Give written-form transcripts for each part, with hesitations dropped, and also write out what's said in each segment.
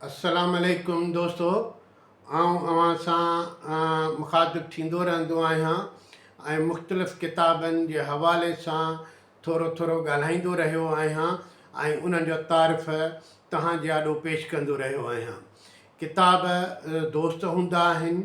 अस्सलाम वालेकुम दोस्तो। अवां सां मुखातिब थींदो रहंदो आहियां ऐं मुख़्तलिफ़ किताबनि जे हवाले सां थोरो थोरो ॻाल्हाईंदो रहियो आहियां ऐं उन्हनि जो तारीफ़ तव्हांजे आॾो पेश कंदो रहियो आहियां। किताब दोस्त हूंदा आहिनि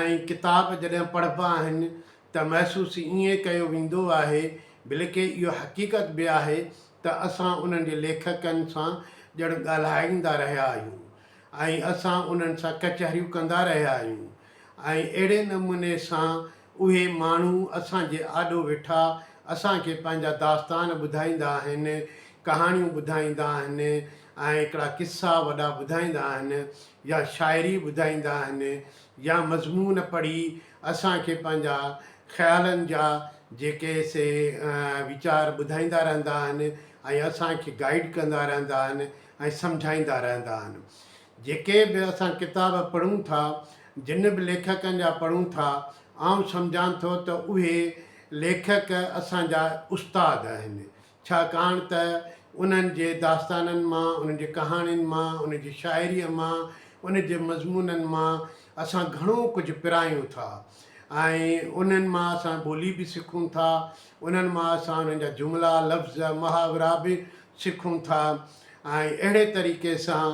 ऐं किताब जॾहिं पढ़िबा आहिनि त महसूसु ईअं कयो वेंदो आहे, बल्कि इहो हक़ीक़त बि आहे त असां उन्हनि जे लेखकनि सां ॼण ॻाल्हाईंदा रहिया आहियूं ऐं असां उन्हनि सां कचहरियूं कंदा रहिया आहियूं ऐं अहिड़े नमूने सां उहे माण्हू असांजे आॾो वेठा असांखे पंहिंजा दास्तान ॿुधाईंदा आहिनि, कहाणियूं ॿुधाईंदा आहिनि ऐं हिकिड़ा किस्सा वॾा ॿुधाईंदा आहिनि या शाइरी ॿुधाईंदा आहिनि या मज़मून पढ़ी असांखे पंहिंजा ख़्यालनि जा जेके से वीचार ॿुधाईंदा रहंदा आहिनि ऐं असांखे गाइड कंदा रहंदा आहिनि ऐं सम्झाईंदा रहंदा आहिनि। जेके बि असां किताब पढ़ूं था, जिन बि लेखकनि जा पढ़ूं था, आउं सम्झां थो त उहे लेखक असांजा उस्ताद आहिनि, छाकाणि त उन्हनि जे दास्ताननि मां, उन्हनि जे कहाणियुनि मां, उन जी शाइरीअ मां, उन जे मज़मूननि मां असां घणो कुझु पिरायूं था ऐं उन्हनि मां असां ॿोली बि सिखूं था, उन्हनि मां असां उन्हनि जा जुमिला लफ़्ज़ मुहावरा बि सिखूं था ऐं अहिड़े तरीक़े सां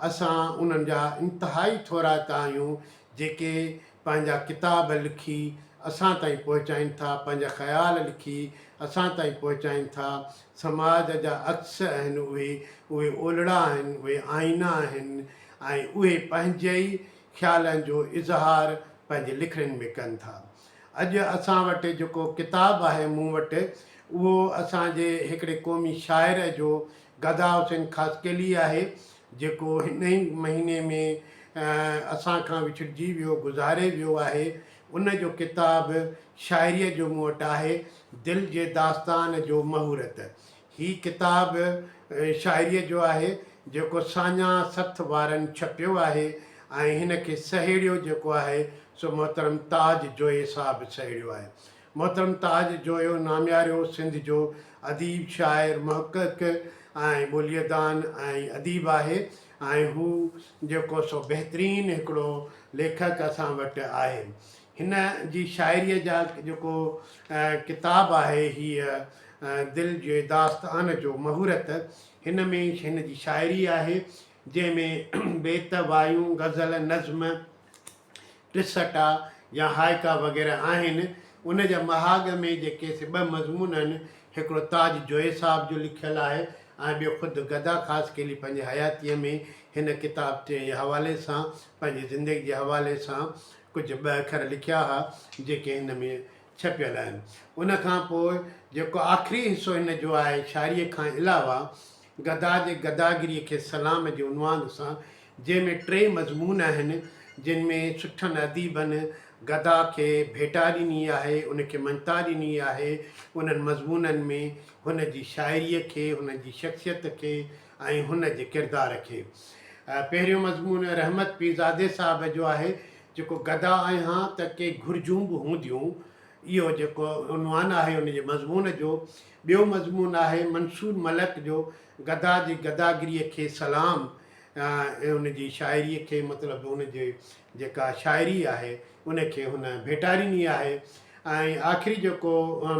असां उन्हनि जा इंतिहाई थोरात आहियूं जेके पंहिंजा किताब लिखी असां ताईं पहुचाइनि था, पंहिंजा ख़्याल लिखी असां ताईं पहुचाइनि था। समाज जा अक्स आहिनि, उहे ओलड़ा आहिनि, उहे आईना आहिनि ऐं उहे पंहिंजे ई ख़्यालनि जो इज़हार पंहिंजे लिखड़नि में कनि था। अॼु असां वटि जेको किताबु आहे मूं वटि, उहो असांजे हिकिड़े क़ौमी शाइर जो गदा हुसैन ख़ासकेली आहे, जेको हिन ई महीने में असांखां विछड़जी वियो, गुज़ारे वियो आहे। उन जो किताबु शाइरीअ जो मूं वटि आहे, दिलि जे दास्तान जो महूरत। हीउ किताबु शाइरीअ जो आहे जेको साञा सथ वारनि छपियो आहे ऐं हिन खे सहेड़ियो जेको आहे सो मोहतरम ताज जोए साहब सहेड़ियो आहे। मोहतरम ताज जोयो नामियारियो सिंध जो अदीब, शाइर, मुहक़क़ ऐं ॿोलीअदान ऐं अदीब आहे ऐं हू जेको सो बहितरीनु हिकिड़ो लेखक असां वटि आहे। हिन जी शाइरीअ जा जेको किताबु आहे, हीअ दिलि जे दास्तान जो महूरत, हिन में हिन जी शाइरी आहे जंहिंमें बेत, वायूं, गज़ल, नज़्म, टिसटा या हाइका वग़ैरह आहिनि। उन जा महाग में जेके से ॿ मज़मून आहिनि, हिकिड़ो ताज जोए साहब जो लिखियलु आहे ऐं ॿियो ख़ुदि गदा ख़ासकेली पंहिंजे हयातीअ में हिन किताब जे हवाले सां, पंहिंजी ज़िंदगी जे हवाले सां कुझु ॿ अखर लिखिया हुआ जेके हिन में छपियल आहिनि। उन खां पोइ जेको आख़िरी हिसो हिन जो आहे, शाइरीअ खां अलावा गदा जे गदागिरीअ खे सलाम जे उनवान सां, जंहिंमें 3 मज़मून आहिनि जिन में सुठनि अदीबनि गदा खे भेटा ॾिनी आहे, उनखे मञता ॾिनी आहे। उन्हनि मज़मूननि में हुन जी शाइरीअ खे, हुन जी शख़्सियत खे ऐं हुन जे किरदार खे। पहिरियों मज़मून रहमत पीरज़ादे साहब जो आहे जेको गदा आहियां त के घुरिजूं बि हूंदियूं, इहो जेको उनवान आहे उन जे मज़मून जो। ॿियो मज़मून आहे मंसूर मलक जो गदा जी गदागिरीअ खे सलाम, उन जी शाइरीअ खे, मतिलबु उन जे जेका शाइरी आहे उनखे हुन भेटा ॾिनी आहे। ऐं आख़िरी जेको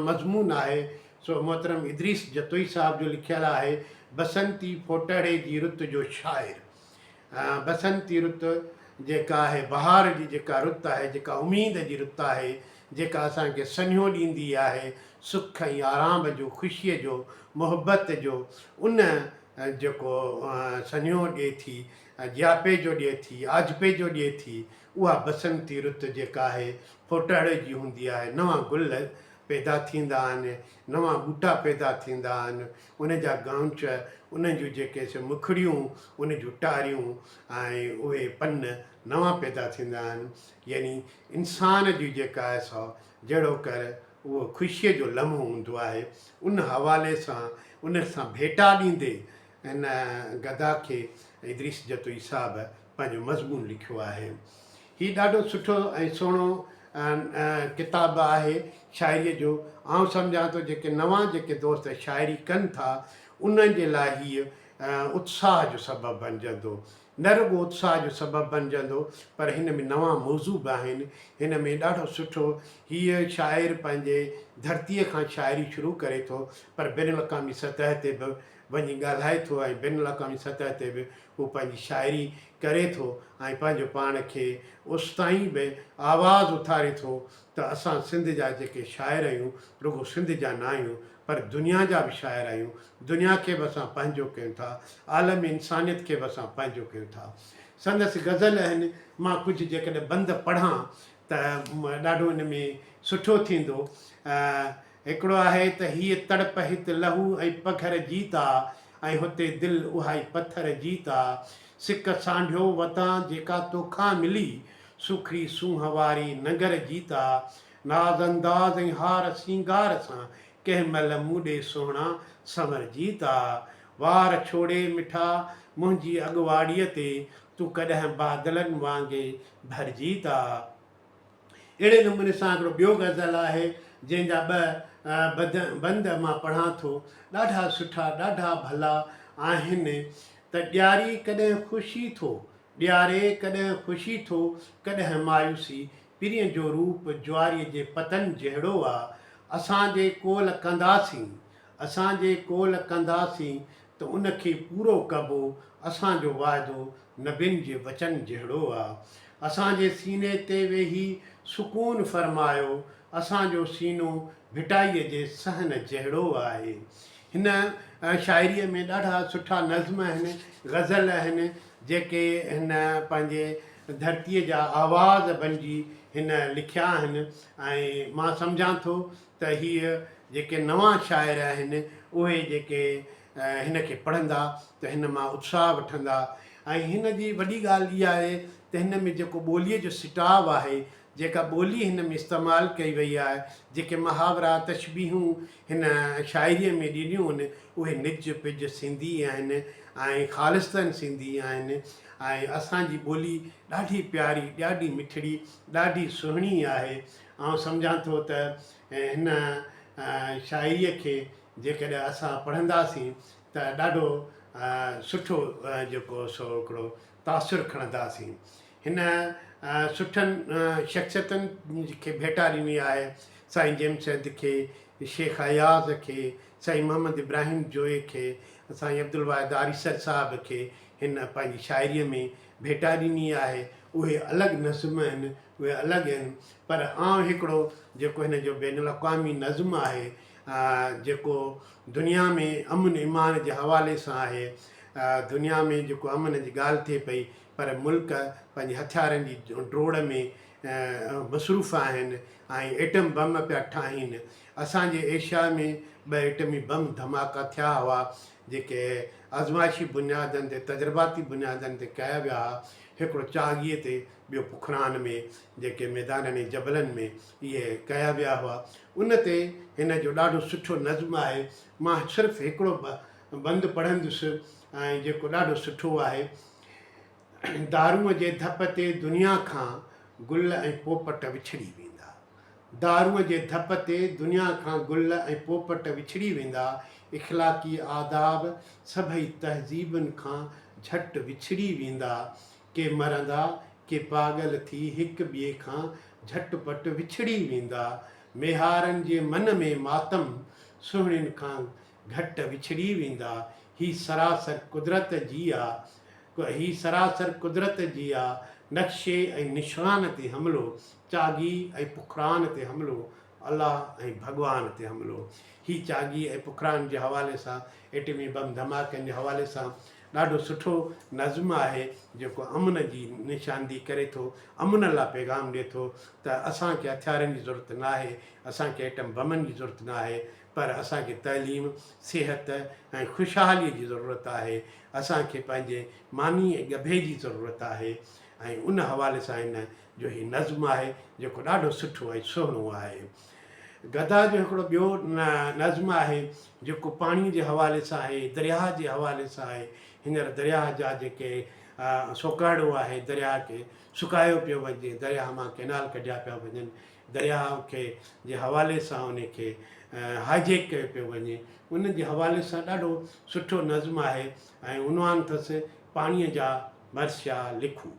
मज़मून आहे सो मोहतरम इदरीस जतोई साहब जो लिखियलु आहे, बसंती फोटड़े जी रुत जो शाइर। बसंती रुत जेका आहे, बहार जी जेका रुत आहे, जेका उमेद जी रुत आहे, जेका असांखे सन्हो ॾींदी आहे, सुख ऐं आराम जो, ख़ुशीअ जो, मुहबत जो, उन जेको सन्हो ॾिए थी, जियापे जो ॾिए थी, आजपे जो ॾिए थी, उहा बसंती रुत जेका आहे फोटड़ जी हूंदी आहे। नवां गुल पैदा थींदा आहिनि, नवां ॿूटा पैदा थींदा आहिनि, उन जा गांच, उन जूं जेके से मुखड़ियूं, उन जूं टारियूं ऐं उहे पन नवां पैदा थींदा आहिनि। यानी इंसान जी जेका आहे सो जहिड़ो कर उहो ख़ुशीअ जो लम्हो हूंदो आहे। उन हवाले सां, उन सां भेटा ॾींदे हिन गदा खे इदरीस जतोई साहब पंहिंजो मज़मून लिखियो आहे। हीउ ॾाढो सुठो ऐं सुहिणो किताबु आहे शाइरीअ जो। आउं सम्झां थो जेके नवां जेके दोस्त शाइरी कनि था, उन्हनि जे लाइ हीअ उत्साह जो सबबु बणिजंदो। न रुगो उत्साह जो सबबु बणिजंदो पर हिन में नवां मौज़ू बि आहिनि। हिन में ॾाढो सुठो हीअ शाइर पंहिंजे धरतीअ खां शाइरी शुरू करे थो पर बिन अक़वामी सतह ते बि वञी ॻाल्हाए थो ऐं बिन अक़वामी सतह ते बि हू पंहिंजी शाइरी करे थो ऐं पंहिंजो पाण खे उस ताईं बि आवाज़ु उथारे थो त असां सिंध जा जेके शाइर आहियूं रुगो सिंध जा न आहियूं पर दुनिया जा बि शाइर आहियूं। दुनिया खे बि असां पंहिंजो कयूं था, आलमी इंसानियत खे बि असां पंहिंजो कयूं था। संदसि गज़ल आहिनि, मां कुझु जेकॾहिं बंदि पढ़ां त ॾाढो हिन में सुठो थींदो। हिकिड़ो आहे त हीअ तड़प हिते लहू ऐं पखर जीता ऐं हुते दिलि उहा ई पथर जीता सिक सांढियो वतां जेका तोखां मिली सुखड़ी सूंहं वारी नगर जीता नाज़ अंदाज़ ऐं हार सिंगार सां कंहिं महिल मूॾे सुहिणा संवर जीता वार छोड़े मिठा मुंहिंजी अॻुवाड़ीअ ते तूं कॾहिं बादलनि वांगुरु भरिजी था। अहिड़े नमूने सां हिकिड़ो ॿियो गज़ल आहे जंहिंजा बंद मां पढ़ां थो, ॾाढा सुठा ॾाढा भला आहिनि। त ॾियारी कॾहिं ख़ुशी थो ॾियारे कॾहिं ख़ुशी थो कॾहिं मायूसी पिरीअ जो रूप ज्वारीअ जे पतनि जहिड़ो आहे असांजे कोल कंदासीं त उनखे पूरो कबो असांजो वाइदो नबियुनि जे वचन जहिड़ो आहे असांजे सीने ते वेही सुकून फ़रमायो असांजो सीनो भिटाईअ जे सहन जहिड़ो आहे। हिन शाइरीअ में ॾाढा सुठा नज़्म आहिनि, गज़ल आहिनि जेके हिन पंहिंजे धरतीअ जा आवाज़ बणिजी हिन लिखिया आहिनि ऐं मां सम्झां थो त हीअ जेके नवां शाइर आहिनि उहे जेके हिन खे पढ़ंदा त हिन मां उत्साह वठंदा। ऐं हिन जी वॾी ॻाल्हि इहा आहे त हिन में जेको ॿोलीअ जो सिटाव आहे, जेका ॿोली हिन में इस्तेमालु कई वई आहे, जेके मुहावरा तशबीहूं हिन शाइरीअ में ॾिनियूं आहिनि उहे निज पिज सिंधी आहिनि ऐं ख़ालिस्तन सिंधी आहिनि ऐं असांजी ॿोली ॾाढी प्यारी ॾाढी मिठड़ी ॾाढी सुहिणी आहे। ऐं सम्झां थो त हिन शाइरीअ खे जेकॾहिं असां पढ़ंदासीं त ॾाढो सुठो जेको सो हिकिड़ो तासुरु खणंदासीं। हिन सुठनि शख़्सियतुनि खे भेटा ॾिनी आहे, साईं जेमसैद खे, शेख अयाज़ खे, साईं मोहम्मद इब्राहिम जोए खे, साईं अब्दुल वाहिद आरिसर साहिब खे हिन पंहिंजी शाइरीअ में भेटा ॾिनी आहे। उहे अलॻि नज़्म आहिनि, उहे अलॻि आहिनि पर आउं हिकिड़ो जेको हिन जो बैनुल अक़वामी नज़्म आहे जेको दुनिया में अमन ईमान जे हवाले सां आहे, दुनिया में जेको अमन जी ॻाल्हि थिए पई पर मुल्क पंहिंजे हथियारनि जी ड्रोड़ में मसरूफ़ आहिनि ऐं एटम बम पिया ठाहिनि। असांजे एशिया में 2 एटमी बम धमाका थिया हुआ जेके आज़माइशी बुनियादनि ते तजुर्बाती बुनियादनि ते कया विया हुआ, हिकिड़ो चाॻीअ ते ॿियो पुखरान में जेके मैदाननि जबलनि में इहे कया विया हुआ। उन ते हिन जो ॾाढो सुठो नज़्म आहे, मां सिर्फ़ु हिकिड़ो बंदि पढ़ंदुसि ऐं जेको ॾाढो सुठो आहे। दारूअ जे धप ते दुनिया खां गुल ऐं पोपट विछड़ी वेंदा, दारूअ जे धप ते दुनिया खां गुल ऐं पोपट विछड़ी वेंदा, इख़लाक़ी आदाब सभई तहज़ीबुनि खां झटि विछड़ी वेंदा, के मरंदा के पागल थी हिक ॿिए खां झटिपट विछड़ी वेंदा, मेहारनि जे मन में मातम सुहिणियुनि खां घटि विछड़ी वेंदा, ही सरासर कुदरत जी आहे, ही सरासर कुदरत जी आहे, नक्शे ऐं निशान ते हमिलो, चागी ऐं पुखरान ते हमिलो, अलाह ऐं भॻवान ते हमिलो। ही चागी ऐं पुखरान जे हवाले सां एटमी बम धमाकनि जे हवाले सां ॾाढो सुठो नज़्म आहे जेको अमन जी निशानदी करे थो, अमन लाइ पैगाम ॾिए थो त असांखे हथियारनि जी ज़रूरत न आहे, असांखे एटम बमनि जी ज़रूरत न आहे पर असांखे तइलीम, सिहत ऐं ख़ुशहालीअ जी ज़रूरत आहे, असांखे पंहिंजे मानी ऐं गभे जी ज़रूरत आहे। ऐं उन हवाले सां हिन जो ही नज़्म आहे जेको ॾाढो सुठो ऐं सुहिणो आहे। गदा जो हिकिड़ो ॿियो नज़्म आहे जेको पाणीअ जे हवाले सां आहे, दरिया जे हवाले सां आहे। हींअर दरिया जा जेके सोकाड़ो आहे, दरिया खे सुकायो पियो वञे, दरिया मां कैनाल कढिया पिया वञनि, दरिया खे जे हवाले सां उनखे हाइजेक कयो पियो वञे, उन जे हवाले सां ॾाढो सुठो नज़्म आहे ऐं उनवान अथसि पाणीअ जा मरसिया लिखूं।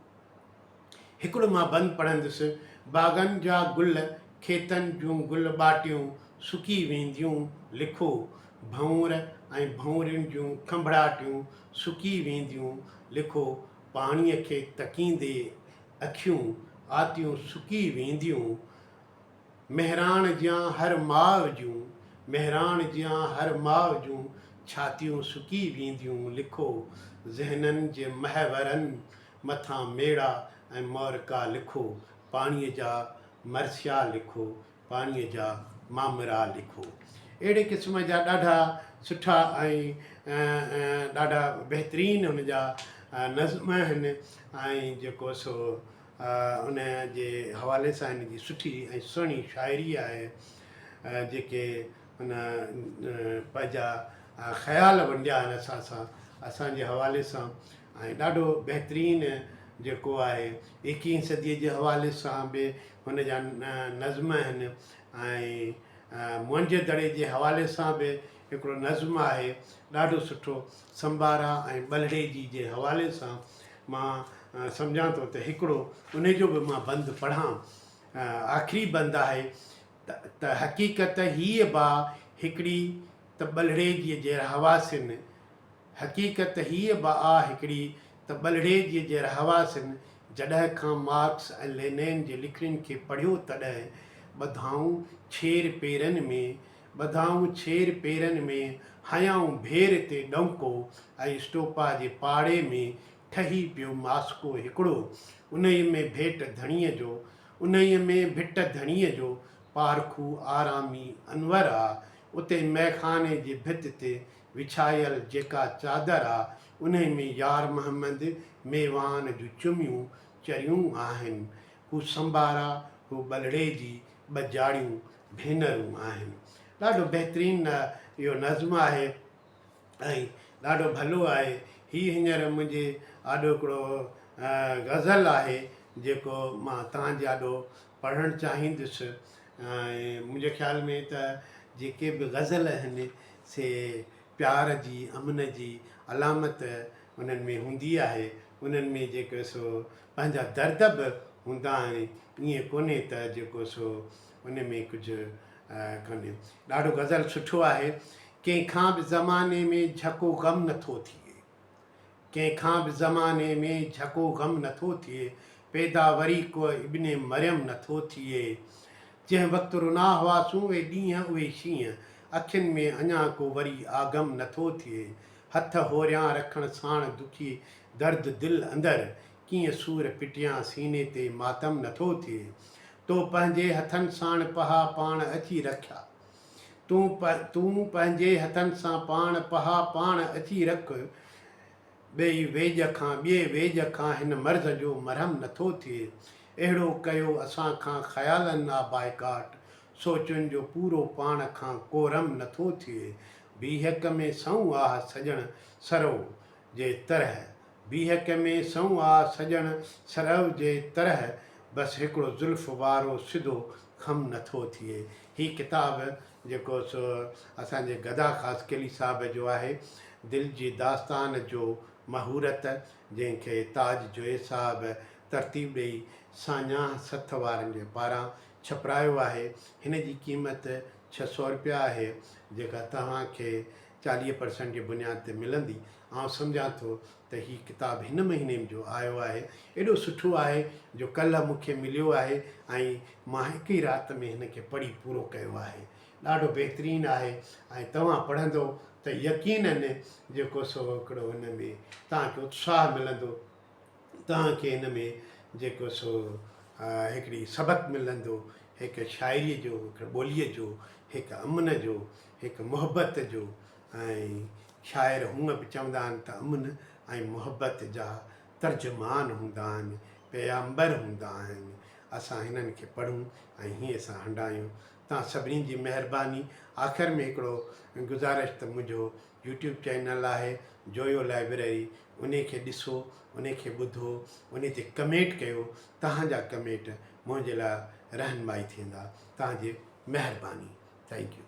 हिकिड़ो मां बंदि पढ़ंदुसि। बाग़नि जा गुल खेतनि जूं गुल ॿाटियूं सुकी वेंदियूं लिखो। भंवर ऐं भंवरियुनि जूं खंभड़ाटियूं सुकी वेंदियूं लिखो। पाणीअ खे तकींदे अखियूं आतियूं सुकी वेंदियूं। महिराण जियां हर माउ जूं महिराण जियां हर माउ जूं छातियूं सुकी वेंदियूं लिखो। ज़हननि जे महवरनि मथां मेड़ा ऐं मौरका लिखो। पाणीअ जा मरसिया लिखो। पाणीअ जा मामरा लिखो। अहिड़े क़िस्म जा ॾाढा सुठा ऐं ॾाढा बहितरीनु हुन जा नज़्म आहिनि ऐं जेको सो उन जे हवाले सां हिन जी सुठी ऐं सुहिणी शाइरी आहे जेके हुन पंहिंजा ख़्याल वंडिया आहिनि असांजे हवाले सां ऐं ॾाढो बहितरीनु जेको आहे 21वीं सदीअ जे हवाले सां बि हुन जा नज़्म आहिनि ऐं मुंहिंजे दड़े जे हवाले सां बि हिकिड़ो नज़्म आहे ॾाढो सुठो। संबारा ऐं ॿलड़े जी जे हवाले सां मां सम्झां थो त हिकिड़ो उन जो बि मां बंदि पढ़ां। आख़िरी बंदि आहे त हक़ीक़त हीअ बा हिकिड़ी त ॿलड़े जी जे हवासिन। हक़ीक़त हीअ बा हिकिड़ी त ॿलड़े जी जे हवासिन। जॾहिं खां मार्क्स ऐं लेनिन जे लिखड़ियुनि खे पढ़ियो तॾहिं ॿधाऊं छेर पेरनि में ॿधाऊं छेर पेरनि में हयाऊं भेर ते ॾौको ऐं स्टोपा जे पाड़े में ठही पियो मास्को हिकिड़ो। उन्हीअ में भेट धणीअ जो उन्हीअ में भिट धणीअ जो पारखू आरामी अनवर आहे। उते मैखाने जे भित ते विछायल जेका चादर आहे उन में यार मोहम्मद मेवान जूं चुमियूं चरियूं आहिनि। हू संबारा हू ॿलड़े जी ॿ जाड़ियूं भेनरूं आहिनि। ॾाढो बहितरीनु इहो नज़्म आहे ऐं ॾाढो भलो आहे। हीअ हींअर मुंहिंजे आॾो हिकिड़ो ग़ज़ल आहे जेको मां तव्हांजे आॾो पढ़णु चाहींदुसि। ऐं मुंहिंजे ख़्याल में त जेके बि ग़ज़ल आहिनि से प्यार जी अमन जी अलामत उन्हनि में हूंदी आहे। उन्हनि में जेको सो पंहिंजा दर्द बि हूंदा आहिनि। ईअं कोन्हे त जेको सो उन में कुझु कोन्हे। ॾाढो ग़ज़ल सुठो आहे। कंहिंखां बि ज़माने में झको ग़म नथो थिए कंहिंखां बि ज़माने में झको ग़म नथो थिए। पैदा वरी को इब्ने मरियम नथो थिए। जंहिं वक़्तु रुना हुआसूं उहे ॾींहं उहे शींहं अखियुनि में अञा को वरी आगम नथो थिए। हथ होरियां रखण साण दुखी दर्द दिलि अंदरि कीअं सूर पिटियां सीने ते मातम नथो थिए। तो पंहिंजे हथनि साण पहा पाण अची रखिया तूं पंहिंजे हथनि सां पहा पाण अची रख। ॿिए वेज खां हिन मर्ज़ जो मरहम नथो थिए। अहिड़ो कयो असां खां ख़्यालनि आहे बाइकाट सोचुनि जो पूरो पाण खां कोरम नथो थिए। बीहक में सऊं आहे सॼण सरव जे तरह बीहक में सऊं आहे सॼण सरव जे तरह बसि हिकिड़ो ज़ुल्फ़ वारो सिधो खम नथो थिए। हीअ किताबु जेको सो असांजे गदा ख़ासकेली साहिब जो आहे। दिलि जी दास्तान जो महूरत जंहिंखे ताज जोए साहिब तरतीब ॾेई साञा सथ वारनि जे पारां छपरायो आहे। हिन जी क़ीमत 600 रुपया आहे जेका तव्हांखे 40% जी बुनियाद ते मिलंदी। आउं सम्झां थो त हीअ किताबु हिन महीने जो आयो आहे। एॾो सुठो आहे जो कल्ह मूंखे मिलियो आहे ऐं मां हिकु ई राति में हिन खे पढ़ी पूरो कयो आहे। ॾाढो बहितरीनु आहे ऐं तव्हां पढ़ंदो त यकीनन जेको सो हिकिड़ो हिन में तव्हांखे उत्साह मिलंदो। तव्हांखे हिन में जेको सो हिकिड़ी सबक़ु मिलंदो। हिकु शाइरीअ जो हिकु ॿोलीअ जो हिकु अमन जो हिकु मुहबत जो ऐं शाइर हूअं बि चवंदा आहिनि त अमन ऐं मुहबत जा तर्जुमान हूंदा आहिनि पैगाम्बर हूंदा आहिनि। असां हिननि खे पढ़ूं ऐं हीअं सां हंडायूं। तव्हां सभिनी जी महिरबानी। आख़िर में हिकिड़ो गुज़ारिश त मुंहिंजो यूट्यूब चैनल आहे जोयो लाइब्रेरी उन खे ॾिसो उन खे ॿुधो उन ते कमेंट कयो। तव्हांजा कमेंट मुंहिंजे लाइ रहनुमाई थींदा। तव्हांजी महिरबानी। Thank U.